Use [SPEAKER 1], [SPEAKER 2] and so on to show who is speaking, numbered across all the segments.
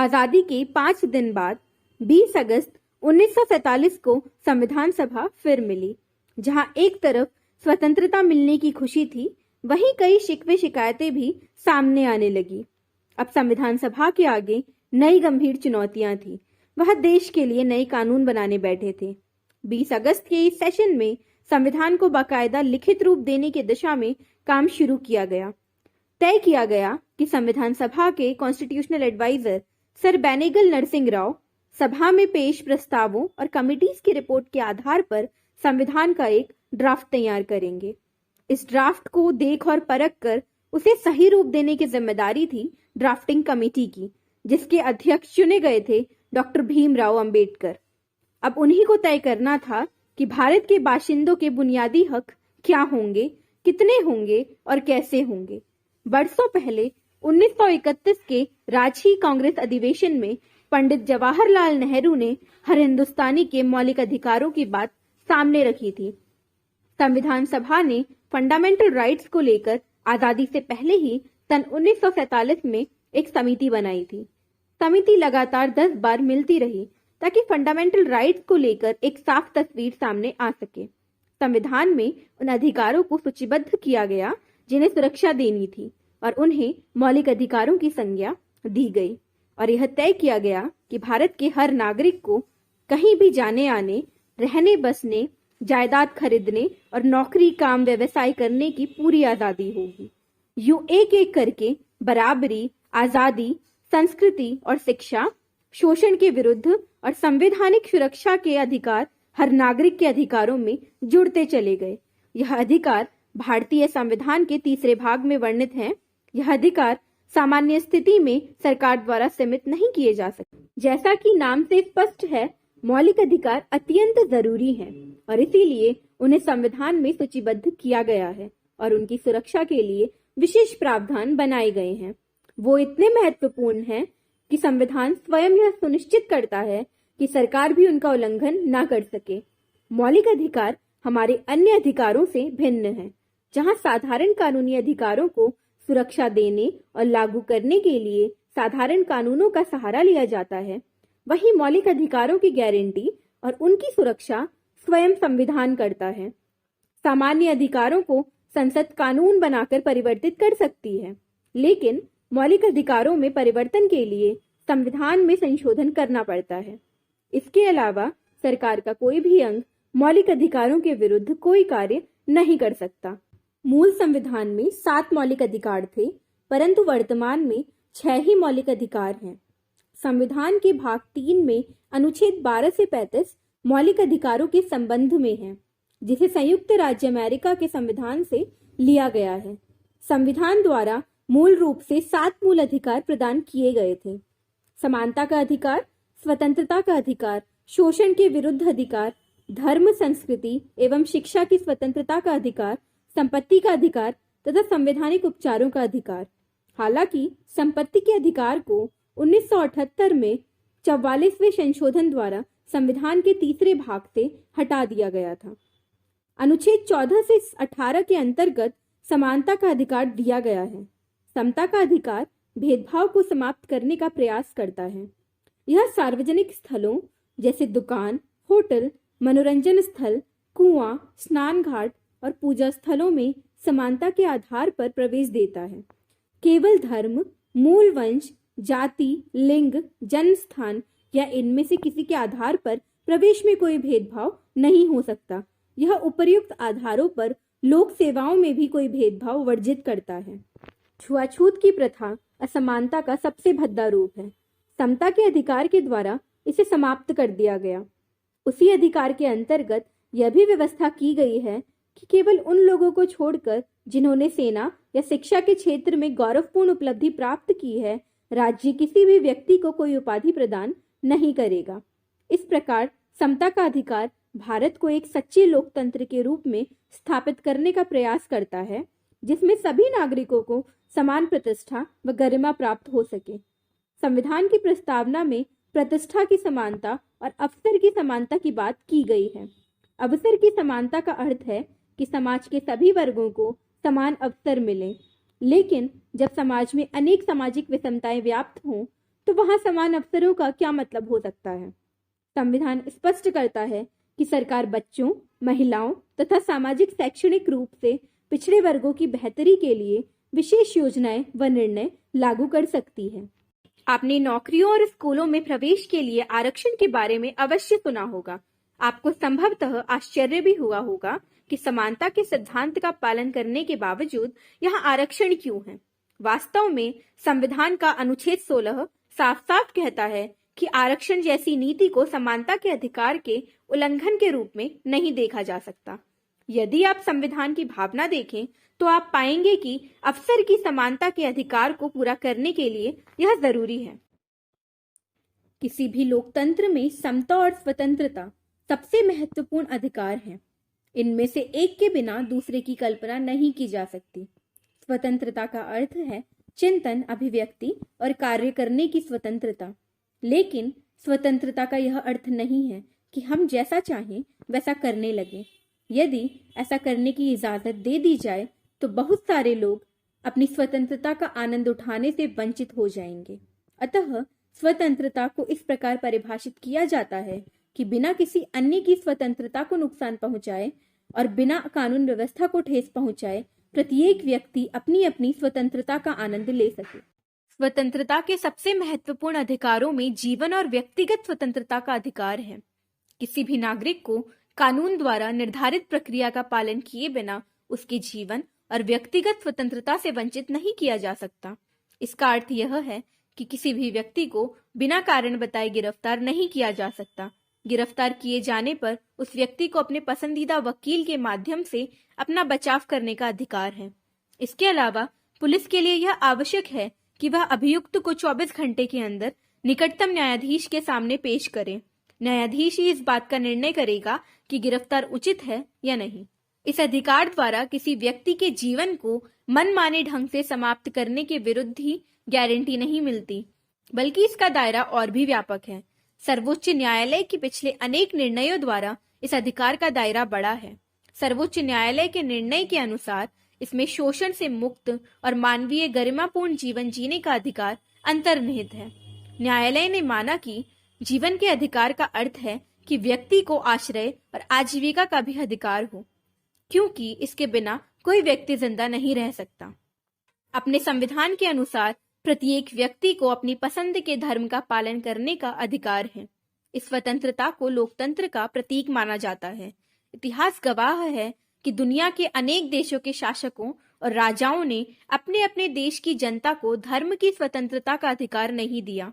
[SPEAKER 1] आजादी के 5 दिन बाद 20 अगस्त 1947 को संविधान सभा फिर मिली, जहां एक तरफ स्वतंत्रता मिलने की खुशी थी, वहीं कई शिकवे शिकायतें भी सामने आने लगी। अब संविधान सभा के आगे नई गंभीर चुनौतियां थी। वह देश के लिए नए कानून बनाने बैठे थे। 20 अगस्त के इस सेशन में संविधान को बाकायदा लिखित रूप देने की दिशा में काम शुरू किया गया। तय किया गया कि संविधान सभा के constitutional adviser sir Benegal Narsing Rau सभा में पेश प्रस्तावों और कमिटीज की रिपोर्ट के आधार पर संविधान का एक ड्राफ्ट तैयार करेंगे। इस ड्राफ्ट को देख और परख कर उसे सही रूप देने की जिम्मेदारी थी ड्राफ्टिंग कमेटी की, जिसके अध्यक्ष चुने गए थे डॉक्टर भीमराव अंबेडकर। अब उन्हीं को तय करना था कि भारत के बाशिंदों के बुनियादी हक क्या होंगे, कितने होंगे और कैसे होंगे। बरसों पहले 1931 के रांची कांग्रेस अधिवेशन में पंडित जवाहरलाल नेहरू ने हर हिंदुस्तानी के मौलिक अधिकारों की बात सामने रखी थी। संविधान सभा ने फंडामेंटल राइट्स को लेकर आजादी से पहले ही सन 1947 में एक समिति बनाई थी। समिति लगातार 10 बार मिलती रही ताकि फंडामेंटल राइट्स को लेकर एक साफ तस्वीर सामने आ सके। संविधान में उन अधिकारों को सूचीबद्ध किया गया जिन्हें सुरक्षा देनी थी और उन्हें मौलिक अधिकारों की संज्ञा दी गई, और यह तय किया गया कि भारत के हर नागरिक को कहीं भी जाने आने, रहने बसने, जायदाद खरीदने और नौकरी काम व्यवसाय करने की पूरी आजादी होगी। यूं एक एक करके बराबरी, आजादी, संस्कृति और शिक्षा, शोषण के विरुद्ध और संवैधानिक सुरक्षा के अधिकार हर नागरिक के अधिकारों में जुड़ते चले गए। यह अधिकार भारतीय संविधान के 3 भाग में वर्णित हैं। यह अधिकार सामान्य स्थिति में सरकार द्वारा सीमित नहीं किए जा सकते। जैसा कि नाम से स्पष्ट है, मौलिक अधिकार अत्यंत जरूरी हैं और इसीलिए उन्हें संविधान में सूचीबद्ध किया गया है और उनकी सुरक्षा के लिए विशेष प्रावधान बनाए गए हैं। वो इतने महत्वपूर्ण हैं कि संविधान स्वयं यह सुनिश्चित करता है कि सरकार भी उनका उल्लंघन न कर सके। मौलिक अधिकार हमारे अन्य अधिकारों से भिन्न है। जहां साधारण कानूनी अधिकारों को सुरक्षा देने और लागू करने के लिए साधारण कानूनों का सहारा लिया जाता है, वहीं मौलिक अधिकारों की गारंटी और उनकी सुरक्षा स्वयं संविधान करता है। सामान्य अधिकारों को संसद कानून बनाकर परिवर्तित कर सकती है, लेकिन मौलिक अधिकारों में परिवर्तन के लिए संविधान में संशोधन करना पड़ता है। इसके अलावा सरकार का कोई भी अंग मौलिक अधिकारों के विरुद्ध कोई कार्य नहीं कर सकता। मूल संविधान में 7 मौलिक अधिकार थे, परंतु वर्तमान में 6 ही मौलिक अधिकार हैं। संविधान के भाग 3 में अनुच्छेद 12 से 35 मौलिक अधिकारों के संबंध में है, जिसे संयुक्त राज्य अमेरिका के संविधान से लिया गया है। संविधान द्वारा मूल रूप से 7 मूल अधिकार प्रदान किए गए थे: समानता का अधिकार, स्वतंत्रता का अधिकार, शोषण के विरुद्ध अधिकार, धर्म, संस्कृति एवं शिक्षा की स्वतंत्रता का अधिकार, संपत्ति का अधिकार तथा संवैधानिक उपचारों का अधिकार। हालांकि संपत्ति के अधिकार को 1978 में 44वें संशोधन द्वारा संविधान के 3 भाग से हटा दिया गया था। अनुच्छेद 14 से 18 के अंतर्गत समानता का अधिकार दिया गया है। समता का अधिकार भेदभाव को समाप्त करने का प्रयास करता है। यह सार्वजनिक स्थलों जैसे दुकान, होटल, मनोरंजन स्थल, कुआं, स्नान घाट और पूजा स्थलों में समानता के आधार पर प्रवेश देता है। केवल धर्म, मूल वंश, जाति, लिंग, जन्म स्थान या इनमें से किसी के आधार पर प्रवेश में कोई भेदभाव नहीं हो सकता। यह उपर्युक्त आधारों पर लोक सेवाओं में भी कोई भेदभाव वर्जित करता है। छुआछूत की प्रथा असमानता का सबसे भद्दा रूप है। समता के अधिकार के द्वारा इसे समाप्त कर दिया गया। उसी अधिकार के अंतर्गत यह भी व्यवस्था की गई है कि केवल उन लोगों को छोड़कर जिन्होंने सेना या शिक्षा के क्षेत्र में गौरवपूर्ण उपलब्धि प्राप्त की है, राज्य किसी भी व्यक्ति को कोई उपाधि प्रदान नहीं करेगा। इस प्रकार समता का अधिकार भारत को एक सच्चे लोकतंत्र के रूप में स्थापित करने का प्रयास करता है, जिसमें सभी नागरिकों को समान प्रतिष्ठा व गरिमा प्राप्त हो सके। संविधान की प्रस्तावना में प्रतिष्ठा की समानता और अवसर की समानता की बात की गई है। अवसर की समानता का अर्थ है कि समाज के सभी वर्गों को समान अवसर मिले, लेकिन जब समाज में अनेक सामाजिक विषमताएं व्याप्त हों तो वहां समान अवसरों का क्या मतलब हो सकता है? संविधान स्पष्ट करता है कि सरकार बच्चों, महिलाओं तथा सामाजिक शैक्षणिक रूप से पिछड़े वर्गों की बेहतरी के लिए विशेष योजनाएं व निर्णय लागू कर सकती है। आपने नौकरियों और स्कूलों में प्रवेश के लिए आरक्षण के बारे में अवश्य सुना होगा। आपको संभवतः आश्चर्य भी हुआ होगा कि समानता के सिद्धांत का पालन करने के बावजूद यहाँ आरक्षण क्यों है। वास्तव में संविधान का अनुच्छेद 16 साफ साफ कहता है कि आरक्षण जैसी नीति को समानता के अधिकार के उल्लंघन के रूप में नहीं देखा जा सकता। यदि आप संविधान की भावना देखें तो आप पाएंगे कि अवसर की समानता के अधिकार को पूरा करने के लिए यह जरूरी है। किसी भी लोकतंत्र में समता और स्वतंत्रता सबसे महत्वपूर्ण अधिकार हैं। इनमें से एक के बिना दूसरे की कल्पना नहीं की जा सकती। स्वतंत्रता का अर्थ है चिंतन, अभिव्यक्ति और कार्य करने की स्वतंत्रता। लेकिन स्वतंत्रता का यह अर्थ नहीं है कि हम जैसा चाहें वैसा करने लगे। यदि ऐसा करने की इजाजत दे दी जाए तो बहुत सारे लोग अपनी स्वतंत्रता का आनंद उठाने से वंचित हो जाएंगे। अतः स्वतंत्रता को इस प्रकार परिभाषित किया जाता है कि बिना किसी अन्य की स्वतंत्रता को नुकसान पहुंचाए और बिना कानून व्यवस्था को ठेस पहुंचाए प्रत्येक व्यक्ति अपनी अपनी स्वतंत्रता का आनंद ले सके। स्वतंत्रता के सबसे महत्वपूर्ण अधिकारों में जीवन और व्यक्तिगत स्वतंत्रता का अधिकार है। किसी भी नागरिक को कानून द्वारा निर्धारित प्रक्रिया का पालन किए बिना उसके जीवन और व्यक्तिगत स्वतंत्रता से वंचित नहीं किया जा सकता। इसका अर्थ यह है कि किसी भी व्यक्ति को बिना कारण बताए गिरफ्तार नहीं किया जा सकता। गिरफ्तार किए जाने पर उस व्यक्ति को अपने पसंदीदा वकील के माध्यम से अपना बचाव करने का अधिकार है। इसके अलावा पुलिस के लिए यह आवश्यक है कि वह अभियुक्त को 24 घंटे के अंदर निकटतम न्यायाधीश के सामने पेश करे। न्यायाधीश ही इस बात का निर्णय करेगा कि गिरफ्तार उचित है या नहीं। इस अधिकार द्वारा किसी व्यक्ति के जीवन को मनमाने ढंग से समाप्त करने के विरुद्ध ही गारंटी नहीं मिलती, बल्कि इसका दायरा और भी व्यापक है। सर्वोच्च न्यायालय के पिछले अनेक निर्णयों द्वारा इस अधिकार का दायरा बढ़ा है। सर्वोच्च न्यायालय के निर्णय के अनुसार इसमें शोषण से मुक्त और मानवीय गरिमापूर्ण जीवन जीने का अधिकार अंतर्निहित है। न्यायालय ने माना कि जीवन के अधिकार का अर्थ है कि व्यक्ति को आश्रय और आजीविका का भी अधिकार हो, क्योंकि इसके बिना कोई व्यक्ति जिंदा नहीं रह सकता। अपने संविधान के अनुसार प्रत्येक व्यक्ति को अपनी पसंद के धर्म का पालन करने का अधिकार है। इस स्वतंत्रता को लोकतंत्र का प्रतीक माना जाता है। इतिहास गवाह है कि दुनिया के अनेक देशों के शासकों और राजाओं ने अपने अपने देश की जनता को धर्म की स्वतंत्रता का अधिकार नहीं दिया।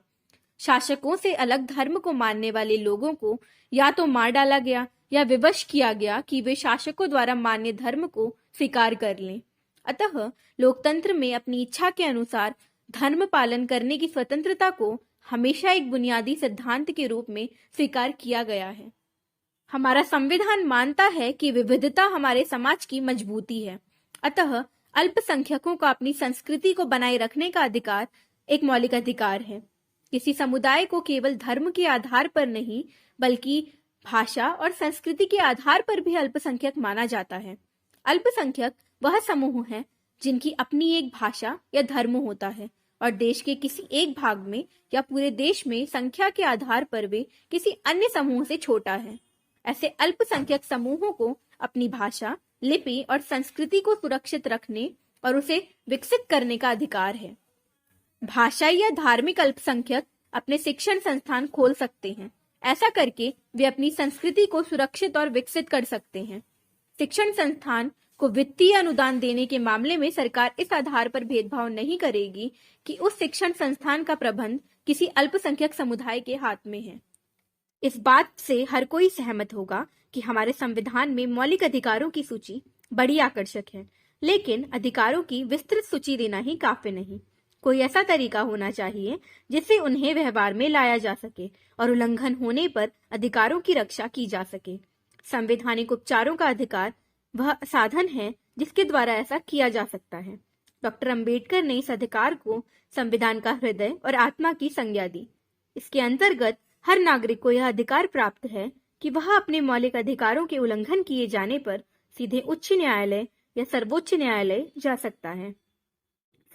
[SPEAKER 1] शासकों से अलग धर्म को मानने वाले लोगों को या तो मार डाला गया या विवश किया गया कि वे शासकों द्वारा मान्य धर्म को स्वीकार कर लें। अतः लोकतंत्र में अपनी इच्छा के अनुसार धर्म पालन करने की स्वतंत्रता को हमेशा एक बुनियादी सिद्धांत के रूप में स्वीकार किया गया है। हमारा संविधान मानता है कि विविधता हमारे समाज की मजबूती है। अतः अल्पसंख्यकों का अपनी संस्कृति को बनाए रखने का अधिकार एक मौलिक अधिकार है। किसी समुदाय को केवल धर्म के आधार पर नहीं, बल्कि भाषा और संस्कृति के आधार पर भी अल्पसंख्यक माना जाता है। अल्पसंख्यक वह समूह है जिनकी अपनी एक भाषा या धर्म होता है और देश के किसी एक भाग में या पूरे देश में संख्या के आधार पर वे किसी अन्य समूह से छोटा है। ऐसे अल्पसंख्यक समूहों को अपनी भाषा, लिपि और संस्कृति को सुरक्षित रखने और उसे विकसित करने का अधिकार है। भाषाई या धार्मिक अल्पसंख्यक अपने शिक्षण संस्थान खोल सकते हैं। ऐसा करके वे अपनी संस्कृति को सुरक्षित और विकसित कर सकते हैं। शिक्षण संस्थान को वित्तीय अनुदान देने के मामले में सरकार इस आधार पर भेदभाव नहीं करेगी कि उस शिक्षण संस्थान का प्रबंध किसी अल्पसंख्यक समुदाय के हाथ में है। इस बात से हर कोई सहमत होगा कि हमारे संविधान में मौलिक अधिकारों की सूची बड़ी आकर्षक है, लेकिन अधिकारों की विस्तृत सूची देना ही काफी नहीं। कोई ऐसा तरीका होना चाहिए जिससे उन्हें व्यवहार में लाया जा सके और उल्लंघन होने पर अधिकारों की रक्षा की जा सके। संवैधानिक उपचारों का अधिकार वह साधन है जिसके द्वारा ऐसा किया जा सकता है। डॉक्टर अंबेडकर ने इस अधिकार को संविधान का हृदय और आत्मा की संज्ञा दी। इसके अंतर्गत हर नागरिक को यह अधिकार प्राप्त है कि वह अपने मौलिक अधिकारों के उल्लंघन किए जाने पर सीधे उच्च न्यायालय या सर्वोच्च न्यायालय जा सकता है।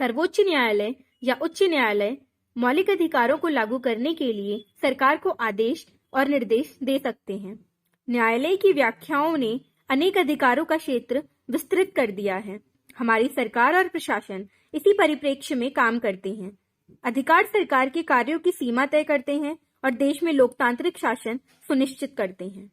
[SPEAKER 1] सर्वोच्च न्यायालय या उच्च न्यायालय मौलिक अधिकारों को लागू करने के लिए सरकार को आदेश और निर्देश दे सकते हैं। न्यायालय की व्याख्याओं ने अनेक अधिकारों का क्षेत्र विस्तृत कर दिया है। हमारी सरकार और प्रशासन इसी परिप्रेक्ष्य में काम करते हैं। अधिकार सरकार के कार्यों की सीमा तय करते हैं और देश में लोकतांत्रिक शासन सुनिश्चित करते हैं।